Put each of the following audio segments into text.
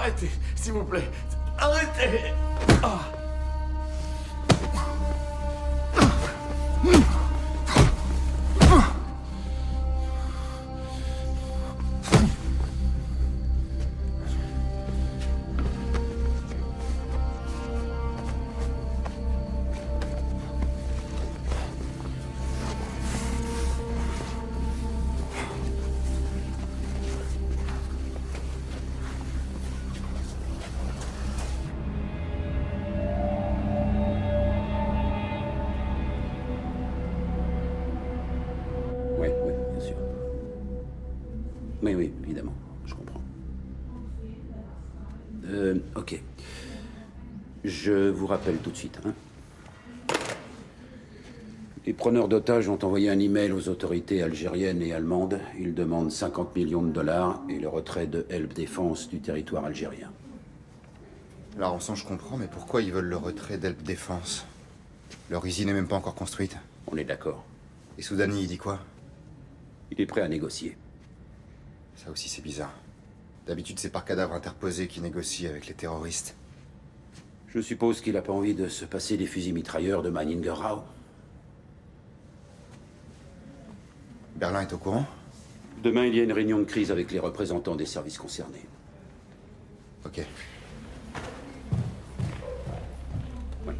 Arrêtez, s'il vous plaît. Arrêtez. Ah. Oui, oui, bien sûr. Oui, oui, évidemment, je comprends. Ok. Je vous rappelle tout de suite, hein. Les preneurs d'otages ont envoyé un email aux autorités algériennes et allemandes. Ils demandent 50 millions de dollars et le retrait de Help Défense du territoire algérien. Alors, en sens, je comprends, mais pourquoi ils veulent le retrait d'Help Défense? Leur usine n'est même pas encore construite. On est d'accord. Et Soudani, il dit quoi? Il est prêt à négocier. Ça aussi, c'est bizarre. D'habitude, c'est par cadavre interposé qu'ils négocient avec les terroristes. Je suppose qu'il n'a pas envie de se passer des fusils mitrailleurs de Maningerau. Berlin est au courant? Demain, il y a une réunion de crise avec les représentants des services concernés. Ok. Oui.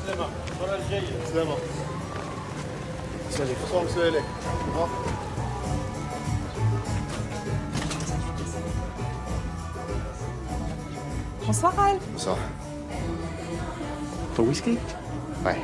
سلامة المرة الجاية سلامة سالك صوم سالك Bonsoir Al. Bonsoir. Ton whisky? Ouais.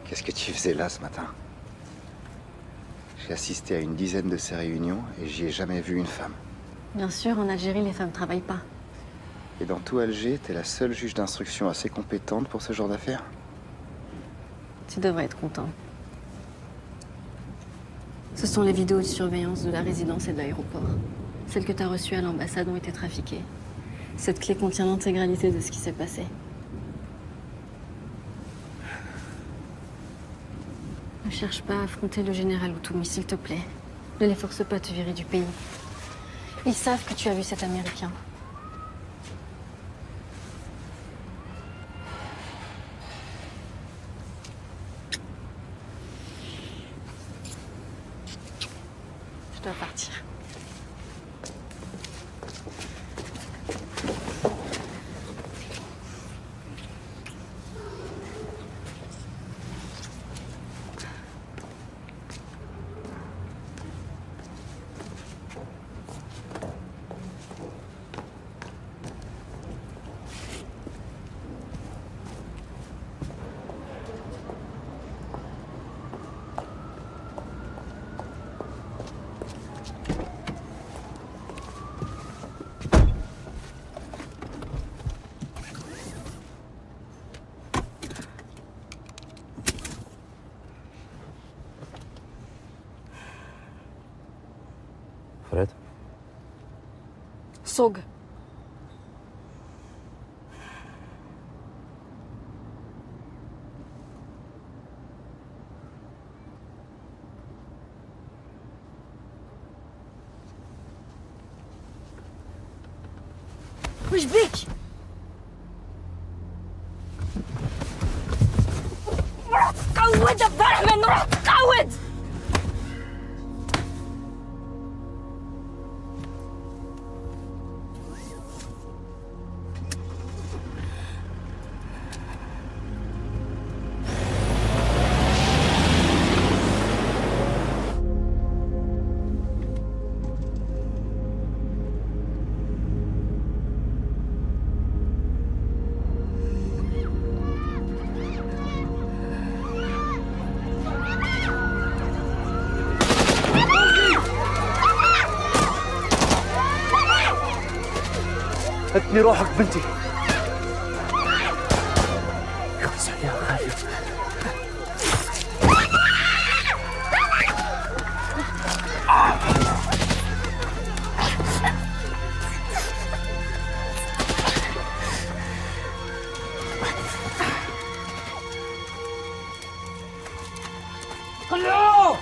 Qu'est-ce que tu faisais là ce matin? J'ai assisté à une dizaine de ces réunions et j'y ai jamais vu une femme. Bien sûr, en Algérie, les femmes travaillent pas. Et dans tout Alger, t'es la seule juge d'instruction assez compétente pour ce genre d'affaires? Tu devrais être content. Ce sont les vidéos de surveillance de la résidence et de l'aéroport. Celles que tu as reçues à l'ambassade ont été trafiquées. Cette clé contient l'intégralité de ce qui s'est passé. Ne cherche pas à affronter le général Outoumi, s'il te plaît. Ne les force pas à te virer du pays. Ils savent que tu as vu cet Américain. Je dois partir. Fred? Sog. وش بيك؟ روح تقود امبارح من روح تقود. هاتني روحك بنتي. خلص يا خالد. طلعوه.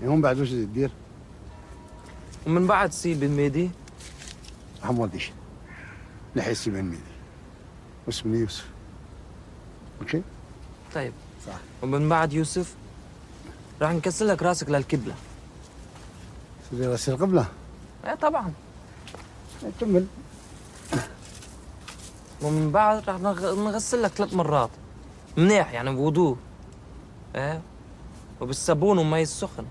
هون بعد وش تدير؟ ومن بعد سيب الميدي. حمودي نحس من ميدي واسمي يوسف. اوكي؟ طيب صح. ومن بعد يوسف راح نكسر لك راسك للكبلة. سيدي غسيل قبله. ايه طبعا. كمل. ومن بعد رح نغسل لك 3 مرات منيح يعني بوضوء. ايه وبالصابون ومي السخن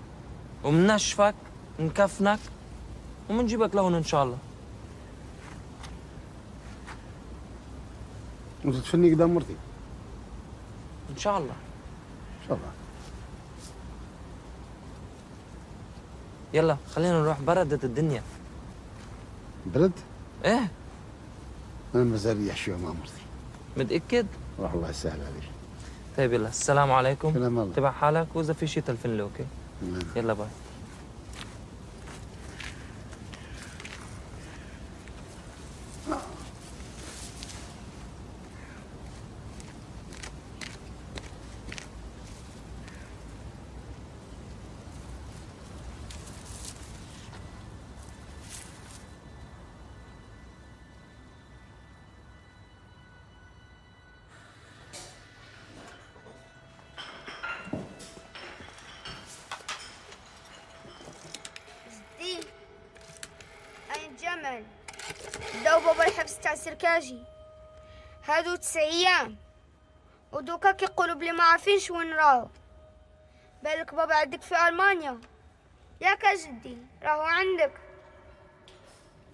ومنشفك نكفنك ومنجيبك لهون ان شاء الله. وتدفني قدام مرتي. ان شاء الله. ان شاء الله. يلا خلينا نروح، بردت الدنيا. برد؟ ايه انا مازال يحشيها مع مرتي. متأكد؟ روح الله يسهل عليك. طيب يلا السلام عليكم. سلام الله. تبع حالك واذا في شيء تلفن لي اوكي؟ نعم. يلا باي. أين جمل داو بابا الحبس تاع السركاجي هادو 9 أيام ودوكا كيقولوا بلي ما عارفينش وين راهو. بالك بابا عندك في ألمانيا ياك جدي راهو عندك.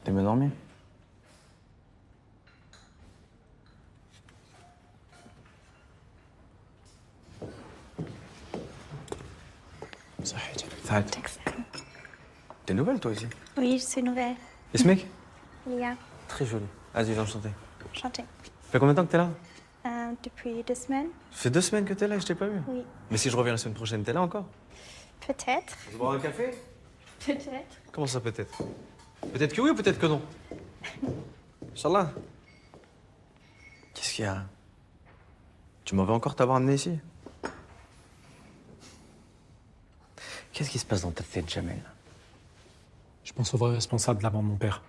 T'es mieux dormi? صحيتي. تعال. T'es nouvelle toi ici? Oui, je suis nouvelle. Ismek? Lia, Très joli. Vas-y, enchanté. enchantée. Ça fait combien de temps que t'es là? Depuis 2 semaines, Ça fait 2 semaines que t'es là et je t'ai pas vu. oui. Mais si je reviens la semaine prochaine, t'es là encore? Peut-être. On se boire un café? Peut-être. Comment ça peut-être? Peut-être que oui ou peut-être que non? Inch'Allah. Qu'est-ce qu'il y a? Tu m'en veux encore t'avoir amené ici? Qu'est-ce qui se passe dans ta tête, Jamel? Je pense au vrai responsable de la mort de mon père.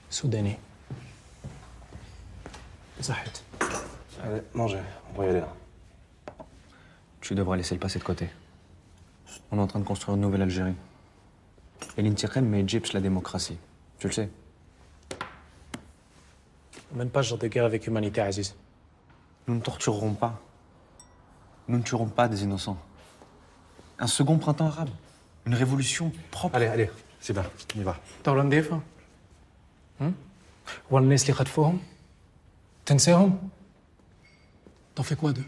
Soudanais. Zahid. Allez, mangez. On va y aller là. Tu devras laisser le passé de côté. On est en train de construire une nouvelle Algérie. Et l'intiqam mais Egypte la démocratie. Tu le sais. On mène pas ce genre de guerre avec humanité, Aziz. Nous ne torturerons pas. Nous ne tuerons pas des innocents. Un second printemps arabe. Une révolution propre. allez, c'est bien, on y va. تعرف نضيفها؟ ولا الناس اللي خطفوهم؟ تنساهم؟ T'en fais quoi d'eux?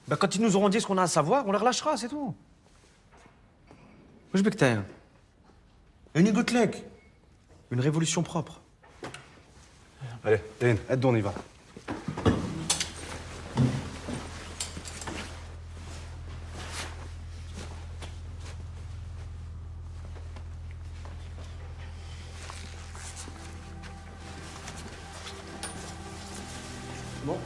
Bah, quand ils nous auront dit ce qu'on a à savoir, on les relâchera, c'est tout. Wesh Bektaï. Une Gotlek. Une révolution propre. Allez, Hélène, aide-nous, on y va. Bon.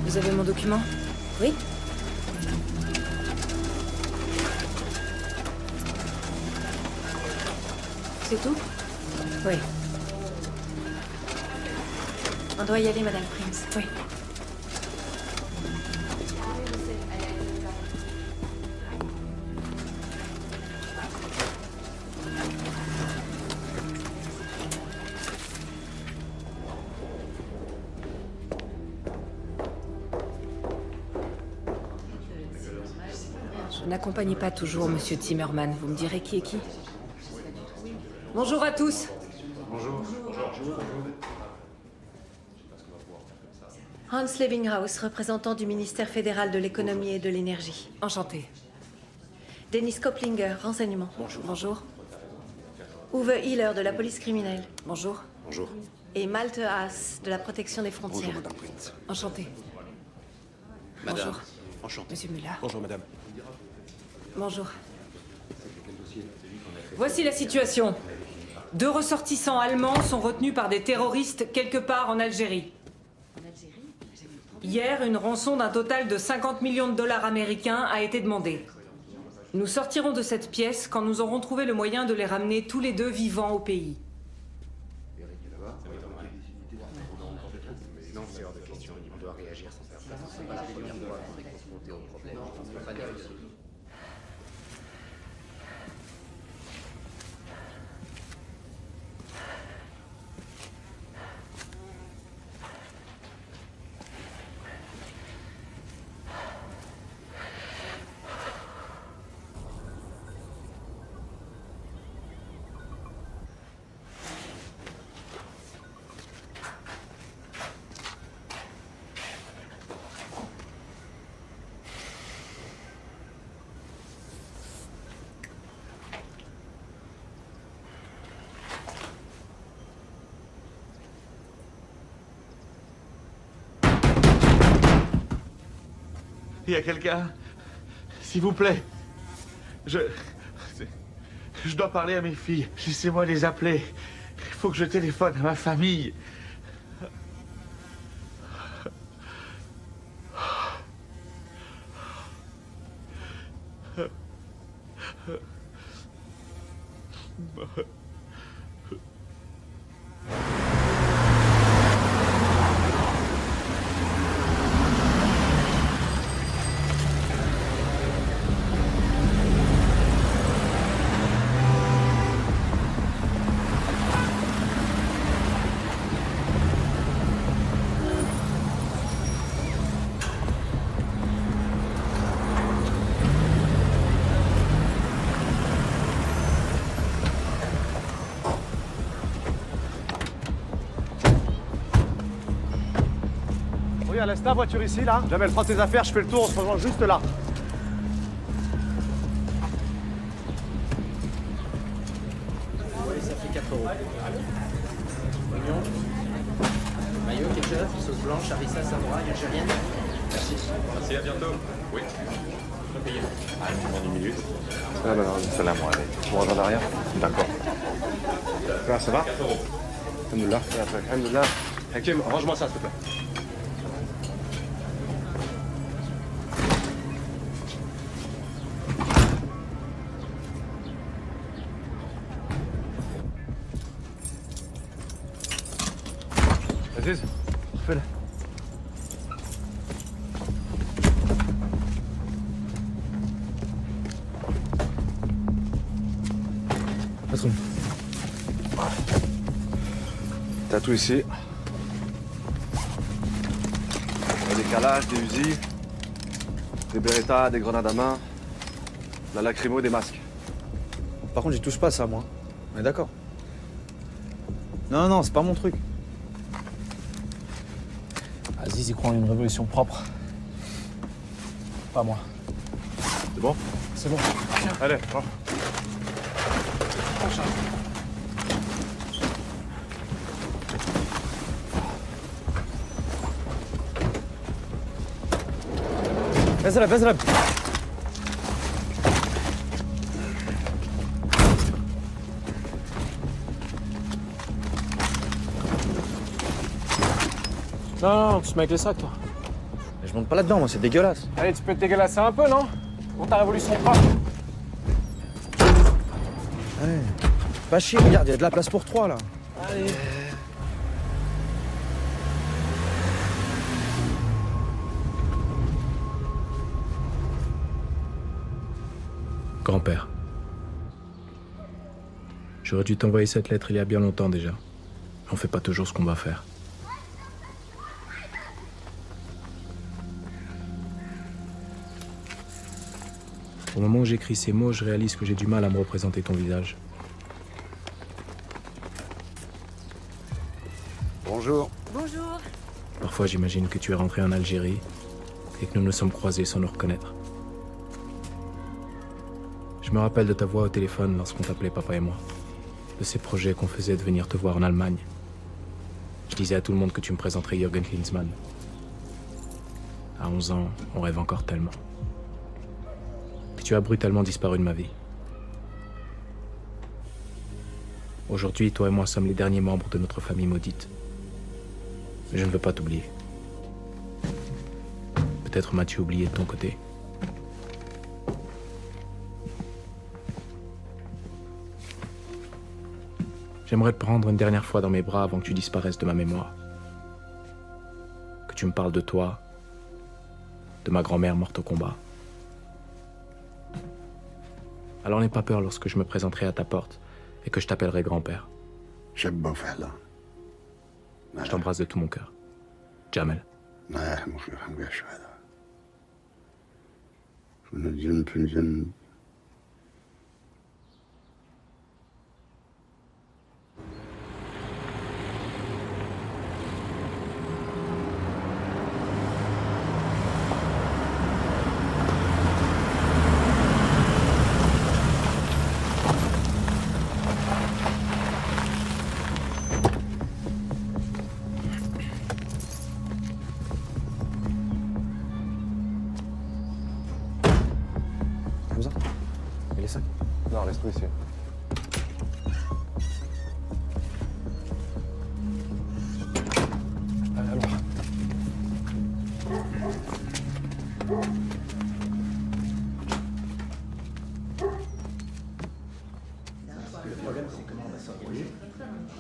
Vous avez mon document? Oui. C'est tout? Oui. On doit y aller, Madame Prince. Oui. Vous n'accompagnez pas toujours Monsieur Timmerman. Vous me direz qui est qui? Bonjour à tous. Hans Levinghaus, représentant du ministère fédéral de l'économie et de l'énergie. Enchanté. Dennis Koplinger, renseignement. Bonjour. Bonjour. Uwe Hiller, de la police criminelle. Bonjour. Bonjour. Et Malte Haas, de la protection des frontières. Bonjour, Madame Prince. Enchanté. Madame. Bonjour. Enchanté. Monsieur Müller. Bonjour, Madame. Bonjour. Voici la situation. 2 ressortissants allemands sont retenus par des terroristes quelque part en Algérie. Hier, une rançon d'un total de 50 millions de dollars américains a été demandée. Nous sortirons de cette pièce quand nous aurons trouvé le moyen de les ramener tous les 2 vivants au pays. Il y a quelqu'un? S'il vous plaît. Je dois parler à mes filles. Laissez-moi les appeler. Il faut que je téléphone à ma famille. Oui, laisse ta voiture ici, là. Jamel, prends tes affaires, je fais le tour, on se rejoint juste là. Oui, ça fait 4 euros. Oignon, maillot, ketchup, sauce blanche, harissa, savoie, algérienne. Merci. Merci, à bientôt. Oui. Je vais payer. Allez, dans 10 minutes. Salam alaikum. On rejoint derrière. D'accord. Ça va? 4 euros. Alhamdoulilah. Alhamdoulilah. Hakim, range-moi ça, s'il te plaît. Aziz, fais-le. Patron. T'as tout ici. Des calages, des Uzi, des Beretta, des grenades à main, de la lacrymo, des masques. Par contre, j'y touche pas ça, moi. On est d'accord? Non, non, c'est pas mon truc. Aziz, il croit en une révolution propre. Pas moi. C'est bon? C'est bon. Allez, prends. اضرب اضرب. Non, tu mets les sacs, toi. Je monte pas là-dedans, moi, c'est dégueulasse. Allez, tu peux te dégueulasser un peu, non? Pour ta révolution propre. Allez. Pas chier, regarde, il y a de la place pour 3, là. Allez. Grand-père, j'aurais dû t'envoyer cette lettre il y a bien longtemps déjà. On fait pas toujours ce qu'on va faire. Au moment où j'écris ces mots, je réalise que j'ai du mal à me représenter ton visage. Bonjour. Bonjour. Parfois, j'imagine que tu es rentré en Algérie et que nous nous sommes croisés sans nous reconnaître. Je me rappelle de ta voix au téléphone lorsqu'on t'appelait papa et moi, de ces projets qu'on faisait de venir te voir en Allemagne. Je disais à tout le monde que tu me présenterais Jürgen Klinsmann. À 11 ans, on rêve encore tellement. Puis tu as brutalement disparu de ma vie. Aujourd'hui, toi et moi sommes les derniers membres de notre famille maudite. Mais je ne veux pas t'oublier. Peut-être m'as-tu oublié de ton côté. J'aimerais te prendre une dernière fois dans mes bras avant que tu disparaisses de ma mémoire. Que tu me parles de toi, de ma grand-mère morte au combat. Alors n'aie pas peur lorsque je me présenterai à ta porte et que je t'appellerai grand-père. Je t'embrasse de tout mon cœur. Jamel. Hamza, et les sacs? Non, reste ici. Alors.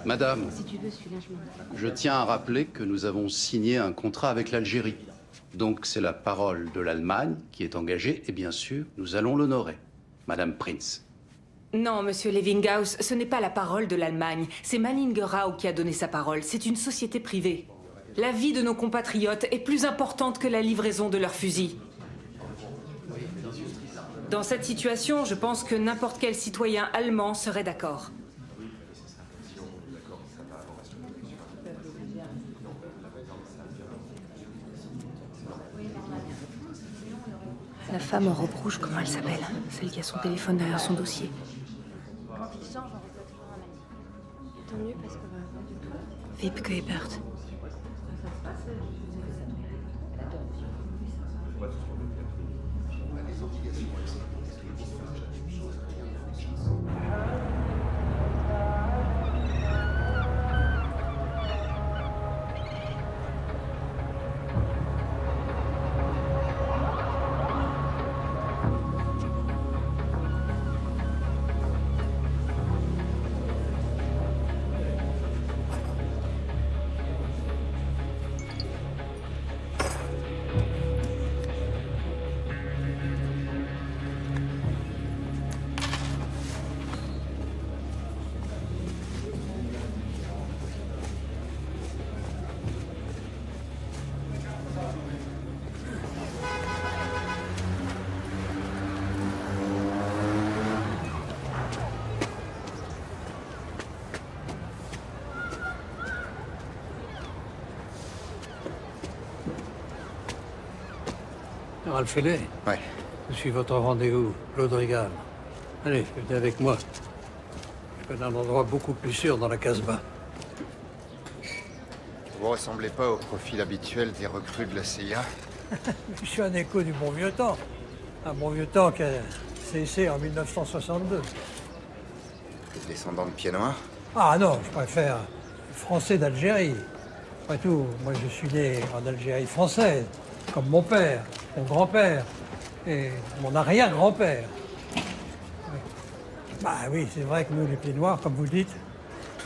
Madame, je tiens à rappeler que nous avons signé un contrat avec l'Algérie. Donc c'est la parole de l'Allemagne qui est engagée et bien sûr, nous allons l'honorer. Madame Prinz. Non, monsieur Levinghaus, ce n'est pas la parole de l'Allemagne. C'est Manningerau qui a donné sa parole. C'est une société privée. La vie de nos compatriotes est plus importante que la livraison de leurs fusils. Dans cette situation, je pense que n'importe quel citoyen allemand serait d'accord. La femme en robe rouge, comment elle s'appelle? Celle qui a son téléphone derrière son dossier. Wiebke Ebert. Ralph Fellet. Ouais. Je suis votre rendez-vous, Claude Régal. Allez, venez avec moi. Je vais dans un endroit beaucoup plus sûr dans la Casbah. Vous ressemblez pas au profil habituel des recrues de la CIA? Je suis un écho du bon vieux temps. Un bon vieux temps qui a cessé en 1962. Descendant de pieds noirs? Ah non, je préfère français d'Algérie. Après tout, moi je suis né en Algérie française, comme mon père, mon grand-père et mon arrière-grand-père. Oui. Bah oui, c'est vrai que nous, les pieds noirs, comme vous le dites,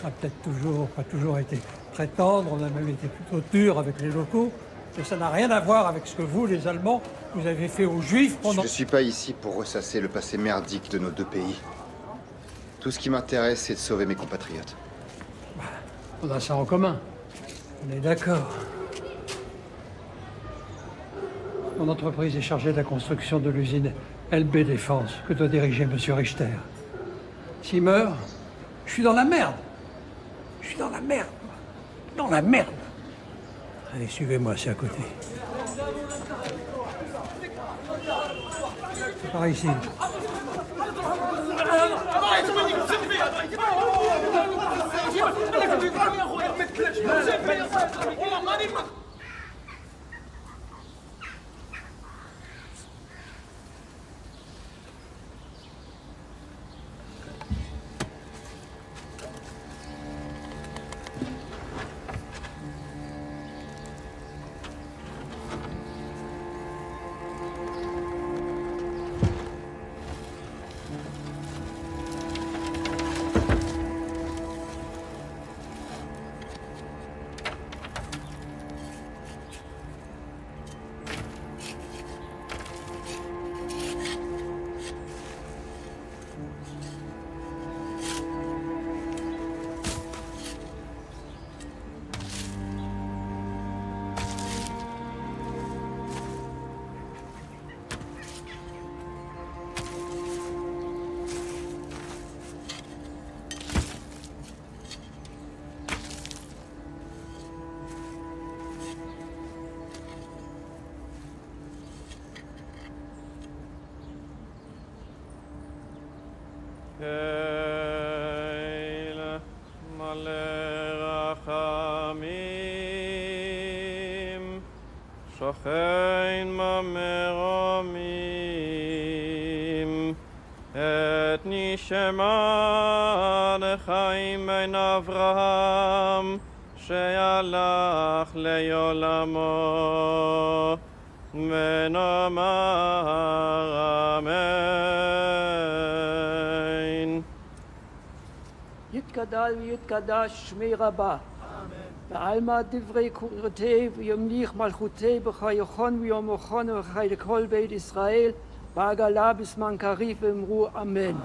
on a peut-être pas toujours été très tendres, on a même été plutôt durs avec les locaux. Mais ça n'a rien à voir avec ce que vous, les Allemands, vous avez fait aux Juifs pendant... Je ne suis pas ici pour ressasser le passé merdique de nos deux pays. Tout ce qui m'intéresse, c'est de sauver mes compatriotes. Bah, on a ça en commun. On est d'accord. Mon entreprise est chargée de la construction de l'usine LB Défense, que doit diriger M. Richter. S'il meurt, je suis dans la merde. Je suis dans la merde. Dans la merde. Allez, suivez-moi, c'est à côté. Par ici. שוכן ממרומים את נשמה לחיים בין אברהם שהלך לעולמו ונאמר אמן. יתגדל ויתקדש שמי רבה. בעלמא דברי קוראתי וימליך מלכותי בחיוכון ויומוכון ובחיי לכל בית ישראל בעגלה בזמן קריב ואמרו אמן. יהי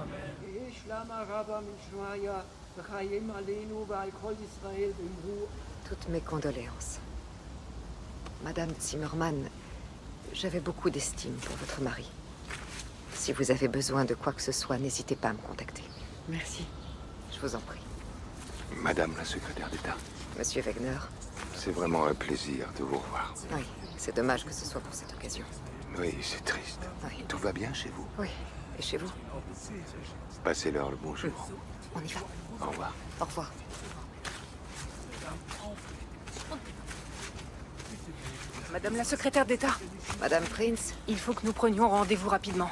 שלמה רבה משמעיה וחיים עלינו ועל כל ישראל ואמרו. Toutes mes condoléances. Madame Zimmermann, j'avais beaucoup d'estime pour votre mari. Si vous avez besoin de quoi que ce soit, n'hésitez pas à me contacter. Merci. Je vous en prie. Madame la secrétaire d'État. Monsieur Wegner. C'est vraiment un plaisir de vous revoir. Oui, c'est dommage que ce soit pour cette occasion. Oui, c'est triste. Oui. Tout va bien chez vous? Oui. Et chez vous? Passez-leur le bonjour. On y va. Au revoir. Au revoir. Madame la secrétaire d'État. Madame Prince. Il faut que nous prenions rendez-vous rapidement.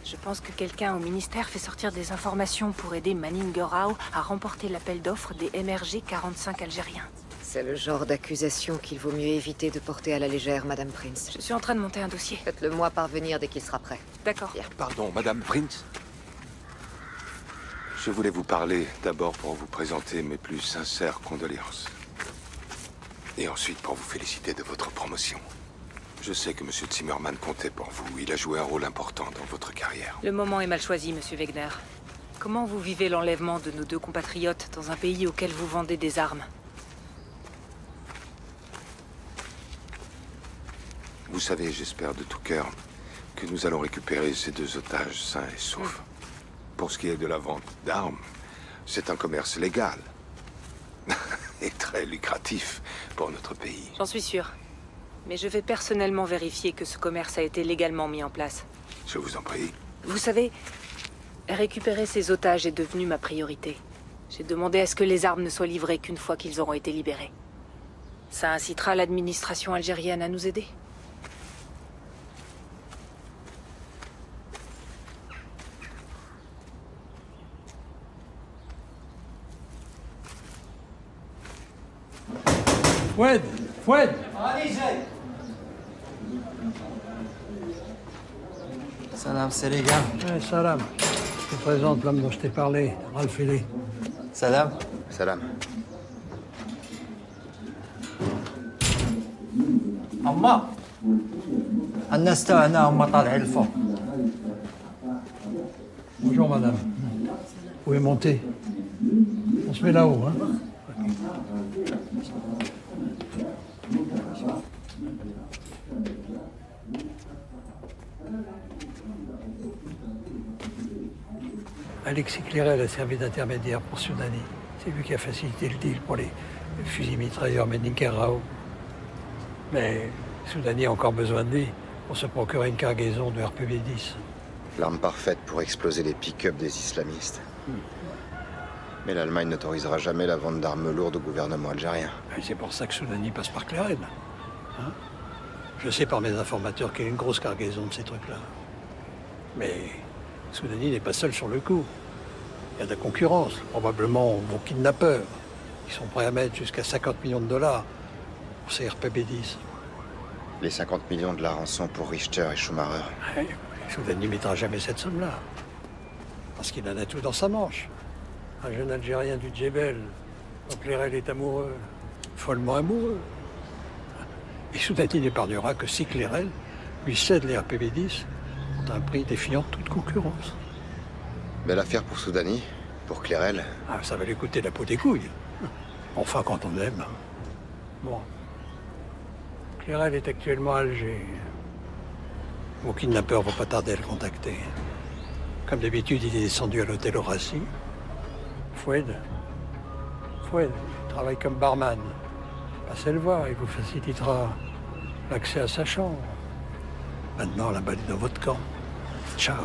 Je pense que quelqu'un au ministère fait sortir des informations pour aider Manningerau à remporter l'appel d'offres des MRG 45 algériens. C'est le genre d'accusation qu'il vaut mieux éviter de porter à la légère, Madame Prince. Je suis en train de monter un dossier. Faites-le moi parvenir dès qu'il sera prêt. D'accord. Pardon, Madame Prince. Je voulais vous parler d'abord pour vous présenter mes plus sincères condoléances. Et ensuite pour vous féliciter de votre promotion. Je sais que M. Zimmermann comptait pour vous. Il a joué un rôle important dans votre carrière. Le moment est mal choisi, Monsieur Wegner. Comment vous vivez l'enlèvement de nos deux compatriotes dans un pays auquel vous vendez des armes? Vous savez, j'espère de tout cœur que nous allons récupérer ces deux otages sains et saufs. Pour ce qui est de la vente d'armes, c'est un commerce légal. Et très lucratif pour notre pays. J'en suis sûr. Mais je vais personnellement vérifier que ce commerce a été légalement mis en place. Je vous en prie. Vous savez, récupérer ces otages est devenu ma priorité. J'ai demandé à ce que les armes ne soient livrées qu'une fois qu'ils auront été libérés. Ça incitera l'administration algérienne à nous aider. Foued, Foued. Salam, c'est les gars. Salam. Je te présente l'homme dont je t'ai parlé, Ralph Ely. Salam. Salam. أما الناس تاعنا هما طالعين الفوق. Bonjour, madame. Vous pouvez monter. On se met là-haut, hein. Alexis Clérel a servi d'intermédiaire pour Soudani. C'est lui qui a facilité le deal pour les fusils mitrailleurs Menninker Rao. Mais Soudani a encore besoin de lui pour se procurer une cargaison de RPB-10. L'arme parfaite pour exploser les pick-up des islamistes. Mais l'Allemagne n'autorisera jamais la vente d'armes lourdes au gouvernement algérien. Et c'est pour ça que Soudani passe par Clérel. Hein? Je sais par mes informateurs qu'il y a une grosse cargaison de ces trucs-là. Mais Soudani n'est pas seul sur le coup. Il y a de la concurrence, probablement vos kidnappeurs. Ils sont prêts à mettre jusqu'à 50 millions de dollars pour ces RPB-10. Les 50 millions de la rançon pour Richter et Schumacher. Ouais, Soudani ne mettra jamais cette somme-là. Parce qu'il en a tout dans sa manche. Un jeune Algérien du Djebel, dont Clérel est amoureux, follement amoureux. Et Soudani n'épargnera que si Clérel lui cède les RPB-10 à un prix défiant toute concurrence. Belle affaire pour Soudani, pour Clérel. Ah, ça va lui coûter la peau des couilles. Enfin, quand on aime. Bon. Clérel est actuellement à Alger. Mon kidnappeur va pas tarder à le contacter. Comme d'habitude, il est descendu à l'hôtel Horaci. Foued, il travaille comme barman. Passez le voir, il vous facilitera l'accès à sa chambre. Maintenant, la balle est dans votre camp. Ciao.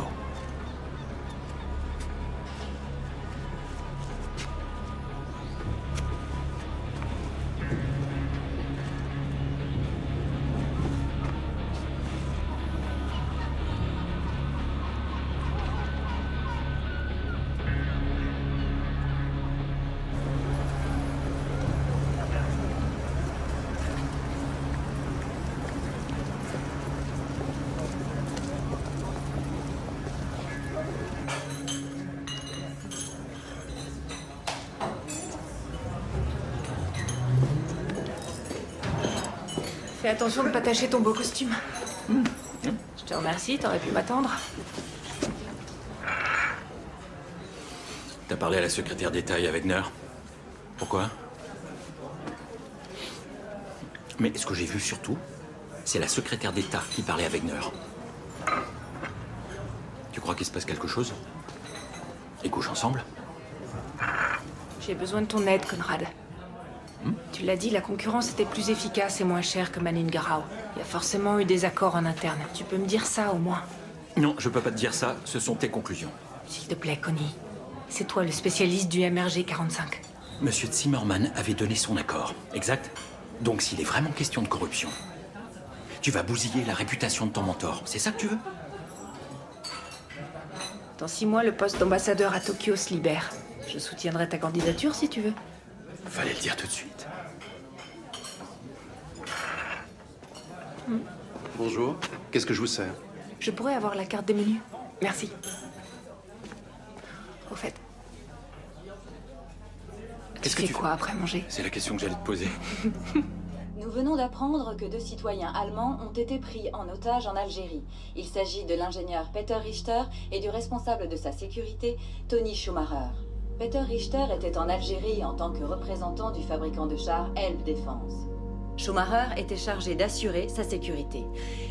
Fais attention de ne pas tacher ton beau costume. Je te remercie, t'aurais pu m'attendre. T'as parlé à la secrétaire d'État et à Wegner. Pourquoi? Mais ce que j'ai vu surtout, c'est la secrétaire d'État qui parlait à Wegner. Tu crois qu'il se passe quelque chose? Ils couchent ensemble? J'ai besoin de ton aide, Conrad. Tu l'as dit, la concurrence était plus efficace et moins chère que Maningarao. Il y a forcément eu des accords en interne. Tu peux me dire ça, au moins? Non, je peux pas te dire ça. Ce sont tes conclusions. S'il te plaît, Connie. C'est toi le spécialiste du MRG 45. Monsieur Zimmermann avait donné son accord, exact? Donc s'il est vraiment question de corruption, tu vas bousiller la réputation de ton mentor. C'est ça que tu veux? Dans 6 mois, le poste d'ambassadeur à Tokyo se libère. Je soutiendrai ta candidature si tu veux. Fallait le dire tout de suite. Bonjour, qu'est-ce que je vous sers? Je pourrais avoir la carte des menus. Merci. Au fait. Qu'est-ce tu que fais tu quoi après manger? C'est la question que j'allais te poser. Nous venons d'apprendre que 2 citoyens allemands ont été pris en otage en Algérie. Il s'agit de l'ingénieur Peter Richter et du responsable de sa sécurité, Tony Schumacher. Peter Richter était en Algérie en tant que représentant du fabricant de chars Elb Défense. Schumacher était chargé d'assurer sa sécurité.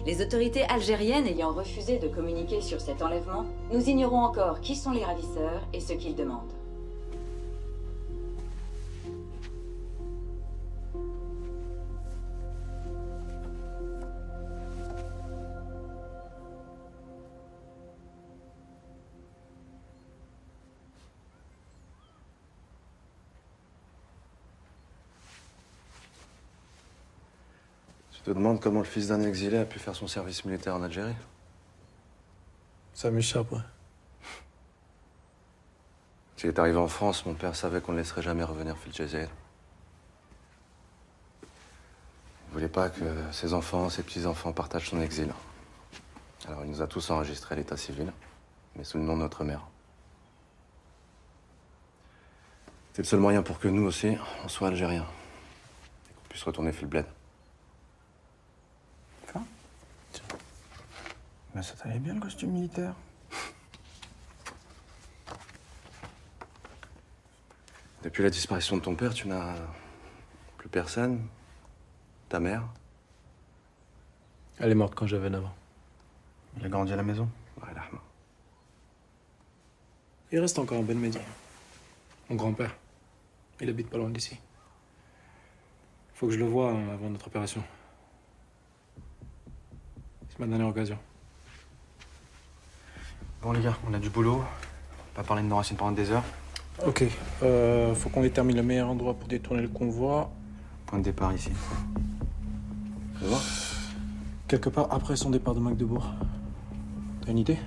Les autorités algériennes ayant refusé de communiquer sur cet enlèvement, nous ignorons encore qui sont les ravisseurs et ce qu'ils demandent. Tu te demandes comment le fils d'un exilé a pu faire son service militaire en Algérie? Ça m'échappe, ouais. S'il est arrivé en France, mon père savait qu'on ne laisserait jamais revenir Fil Jazeera. Il voulait pas que ses enfants, ses petits-enfants partagent son exil. Alors il nous a tous enregistrés à l'état civil, mais sous le nom de notre mère. C'est le seul moyen pour que nous aussi, on soit algériens. Et qu'on puisse retourner fil bled. Mais ça t'allait bien le costume militaire? Depuis la disparition de ton père, tu n'as plus personne? Ta mère? Elle est morte quand j'avais 9 ans. Il a grandi à la maison? Ouais, là. Il reste encore un Ben Mehdi. Mon grand-père. Il habite pas loin d'ici. Faut que je le voie avant notre opération. C'est ma dernière occasion. Bon les gars, on a du boulot. On va pas parler de nos racines pendant des heures. Ok. Faut qu'on détermine le meilleur endroit pour détourner le convoi. Point de départ ici. Tu vas voir? Quelque part après son départ de Magdebourg. T'as une idée?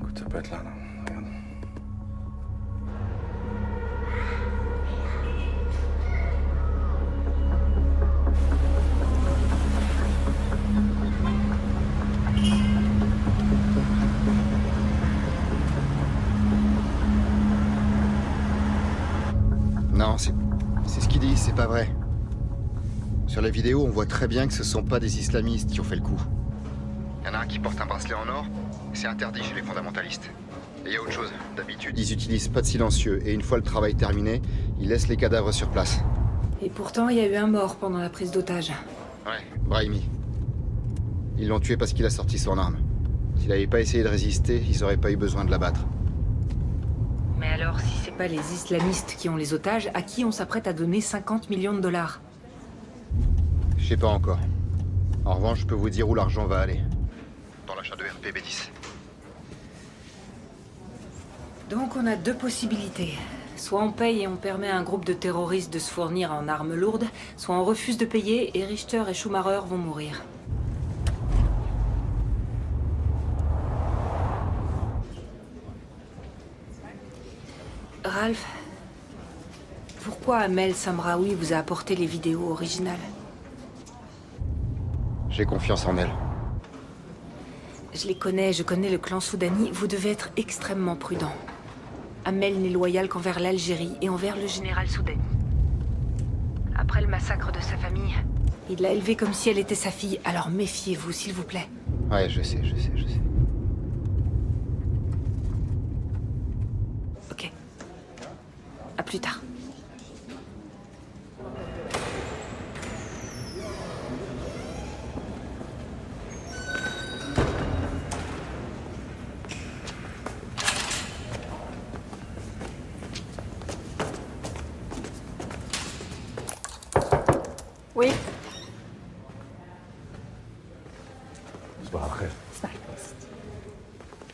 Écoute, ça peut être là, là. Regarde. Non, c'est ce qu'ils disent, c'est pas vrai. Sur la vidéo, on voit très bien que ce sont pas des islamistes qui ont fait le coup. Il y en a un qui porte un bracelet en or, c'est interdit chez les fondamentalistes. Et il y a autre chose, d'habitude, ils utilisent pas de silencieux, et une fois le travail terminé, ils laissent les cadavres sur place. Et pourtant, il y a eu un mort pendant la prise d'otage. Ouais, Brahimi. Ils l'ont tué parce qu'il a sorti son arme. S'il avait pas essayé de résister, ils auraient pas eu besoin de l'abattre. Mais alors, si c'est pas les islamistes qui ont les otages, à qui on s'apprête à donner 50 millions de dollars? Je sais pas encore. En revanche, je peux vous dire où l'argent va aller. Dans l'achat de RPB-10. Donc on a deux possibilités. Soit on paye et on permet à un groupe de terroristes de se fournir en armes lourdes, soit on refuse de payer et Richter et Schumacher vont mourir. Ralph, pourquoi Amel Samraoui vous a apporté les vidéos originales? J'ai confiance en elle. Je les connais, je connais le clan soudani. Vous devez être extrêmement prudent. Amel n'est loyal qu'envers l'Algérie et envers le général soudani. Après le massacre de sa famille, il l'a élevée comme si elle était sa fille. Alors méfiez-vous, s'il vous plaît. Ouais, je sais. Ok. À plus tard. Oui. Bonsoir après.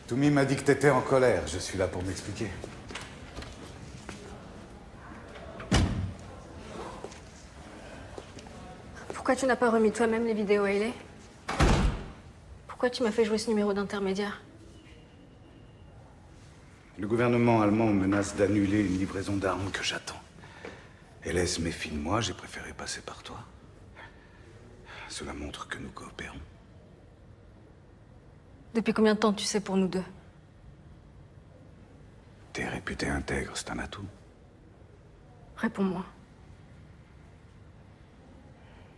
Toumi m'a dit que t'étais en colère. Je suis là pour m'expliquer. Pourquoi tu n'as pas remis toi-même les vidéos à Hayley? Pourquoi tu m'as fait jouer ce numéro d'intermédiaire? Le gouvernement allemand menace d'annuler une livraison d'armes que j'attends. Hélène se méfie de moi, j'ai préféré passer par toi. Cela montre que nous coopérons. Depuis combien de temps tu sais pour nous deux? T'es réputé intègre, c'est un atout. Réponds-moi.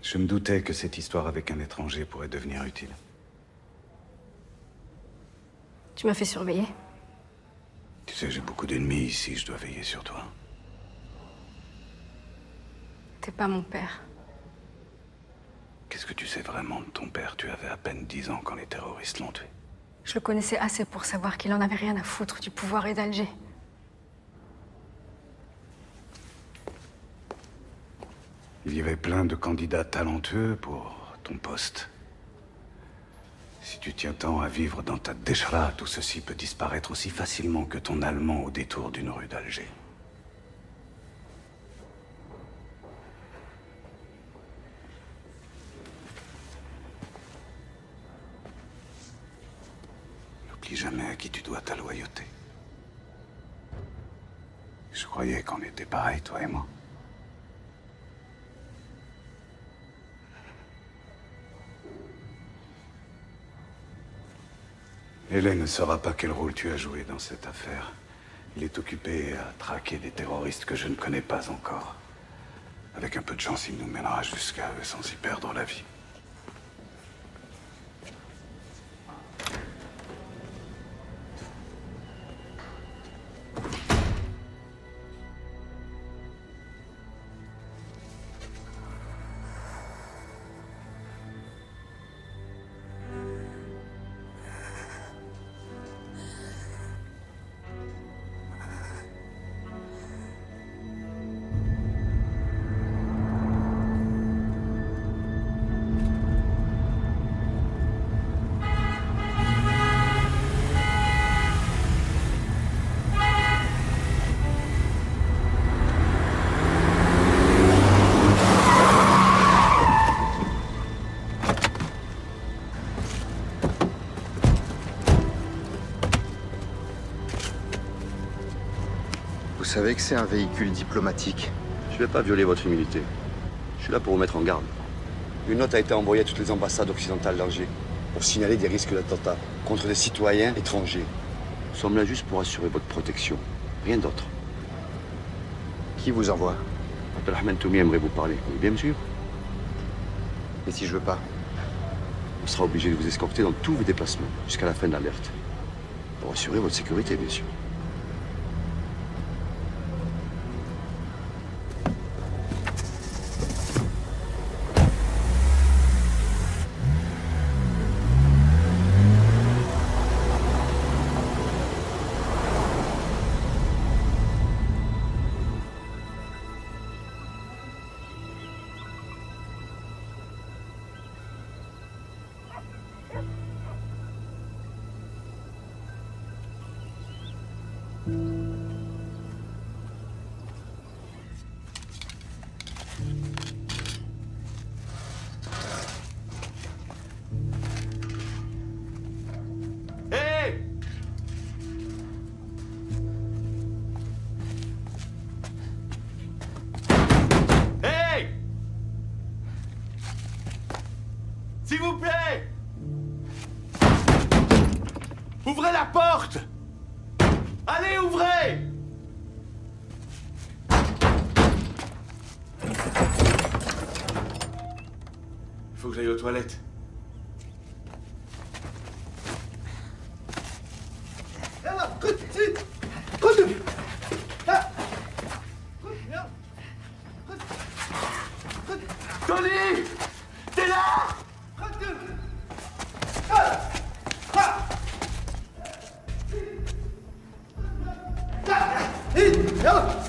Je me doutais que cette histoire avec un étranger pourrait devenir utile. Tu m'as fait surveiller. Tu sais, j'ai beaucoup d'ennemis ici, je dois veiller sur toi. T'es pas mon père. Qu'est-ce que tu sais vraiment de ton père? Tu avais à peine 10 ans quand les terroristes l'ont tué. Je le connaissais assez pour savoir qu'il en avait rien à foutre du pouvoir et d'Alger. Il y avait plein de candidats talentueux pour ton poste. Si tu tiens tant à vivre dans ta déchra, tout ceci peut disparaître aussi facilement que ton allemand au détour d'une rue d'Alger. N'oublie jamais à qui tu dois ta loyauté. Je croyais qu'on était pareils, toi et moi. Hélène ne saura pas quel rôle tu as joué dans cette affaire. Il est occupé à traquer des terroristes que je ne connais pas encore. Avec un peu de chance, il nous mènera jusqu'à eux sans y perdre la vie. savez que c'est un véhicule diplomatique. Je vais pas violer votre humilité. Je suis là pour vous mettre en garde. Une note a été envoyée à toutes les ambassades occidentales d'Alger pour signaler des risques d'attentat contre des citoyens étrangers. Nous sommes là juste pour assurer votre protection. Rien d'autre. Qui vous envoie? Abdelrahman Toumi aimerait vous parler. Vous voulez bien me suivre? Et si je veux pas? On sera obligé de vous escorter dans tous vos déplacements jusqu'à la fin de l'alerte. Pour assurer votre sécurité, bien sûr. Hé! Hé! S'il vous plaît! Ouvrez la porte! Allez, ouvrez! Faut que j'aille aux toilettes. Tony! T'es là? يلا